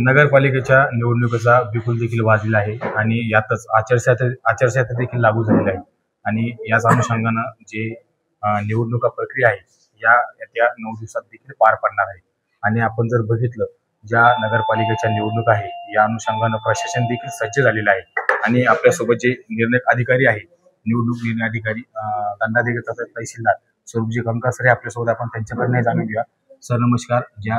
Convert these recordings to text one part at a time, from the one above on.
नगरपालिकेच्या निवडणुकीचा बिगुल देखील वाजलेला आहे आणि यातच आचारसंहिता देखील लागू झालेली आहे आणि याच अनुषंगानं जे निवडणुका प्रक्रिया आहे या येत्या 9 दिवसात देखील पार पडणार आहे. आणि आपण जर बघितलं ज्या नगरपालिकेच्या निवडणूक आहे या अनुषंगानं प्रशासन देखील सज्ज झालेलं आहे आणि आपल्यासोबत जे निर्णय अधिकारी आहे निवडणूक निर्णय अधिकारी दंडाधिकारी तहसीलदार स्वरूपजी कंकासरे आपल्यासोबत आपण त्यांच्याकडनं जाणून घेऊया. सर नमस्कार. ज्या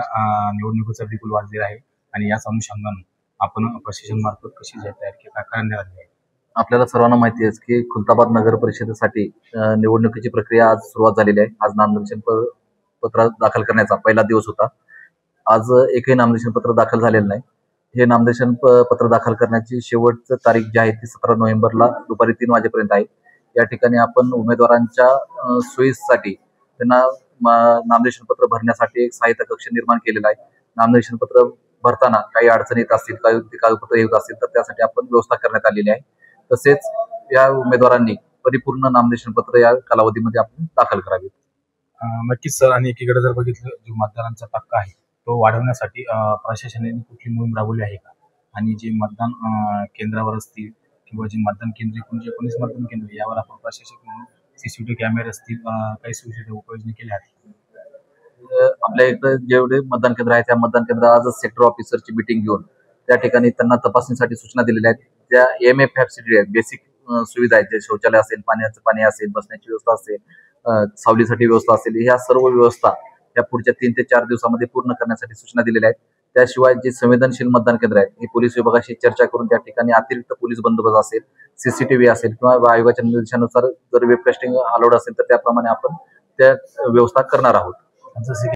निवडणुकीचा बिगुल वाजलेला आहे आणि याच अनुषंगानं आपण प्रशासन मार्फत कशी तयारी करण्यात आली आहे? आपल्याला सर्वांना माहिती आहे की खुलताबाद नगर परिषदेसाठी निवडणुकीची प्रक्रिया आज सुरुवात झालेली आहे. आज नामनिर्देशन पत्र दाखल करण्याचा पहिला दिवस होता. आज एकही नामनिर्देशन पत्र दाखल झालेलं नाही. हे नामनिर्देशन पत्र दाखल करण्याची शेवटची तारीख जी आहे ती 17 नोव्हेंबरला दुपारी 3 वाजेपर्यंत आहे. या ठिकाणी आपण उमेदवारांच्या सोयीसाठी त्यांना नामनिर्देशन पत्र भरण्यासाठी एक सहायता कक्ष निर्माण केलेला आहे. नामनिर्देशन पत्र भरताना काही अडचणी येत असतील, काही कागदपत्र येत असतील तर त्यासाठी आपण व्यवस्था करण्यात आलेली आहे. तसेच या उमेदवारांनी परिपूर्ण नामनिर्देशन पत्र या कालावधीमध्ये आपण दाखल करावे. नक्कीच सर. आणि एकीकडे जर बघितलं जो मतदारांचा टक्का आहे तो वाढवण्यासाठी प्रशासनाने कुठली मोहीम राबवली आहे का? आणि जे मतदान केंद्रावर असतील किंवा जे मतदान केंद्र 19 मतदान केंद्र यावर आपण प्रशासक म्हणून सीसीटीव्ही कॅमेरे असतील काही सुविधा उपाययोजना केल्या आहेत? आपल्या इकडे जेवढे मतदान केंद्र आहे त्या मतदान केंद्र आजच सेक्टर ऑफिसरची मीटिंग घेऊन त्या ठिकाणी त्यांना तपासणीसाठी सूचना दिलेल्या आहेत. ज्या EMF फॅसिलिटी आहेत, बेसिक सुविधा आहेत, जे शौचालय असेल, पाण्याचं पाणी असेल, बसण्याची व्यवस्था असेल, सावलीसाठी व्यवस्था असेल, ह्या सर्व व्यवस्था या पुढच्या 3 ते 4 दिवसामध्ये पूर्ण करण्यासाठी सूचना दिलेल्या आहेत. त्याशिवाय जे संवेदनशील मतदान केंद्र आहेत ही पोलीस विभागाशी चर्चा करून त्या ठिकाणी अतिरिक्त पोलीस बंदोबस्त असेल, सीसीटीव्ही असेल किंवा आयोगाच्या निर्देशानुसार जर वेबकास्टिंग अलाउड असेल तर त्याप्रमाणे आपण त्या व्यवस्था करणार आहोत. जसे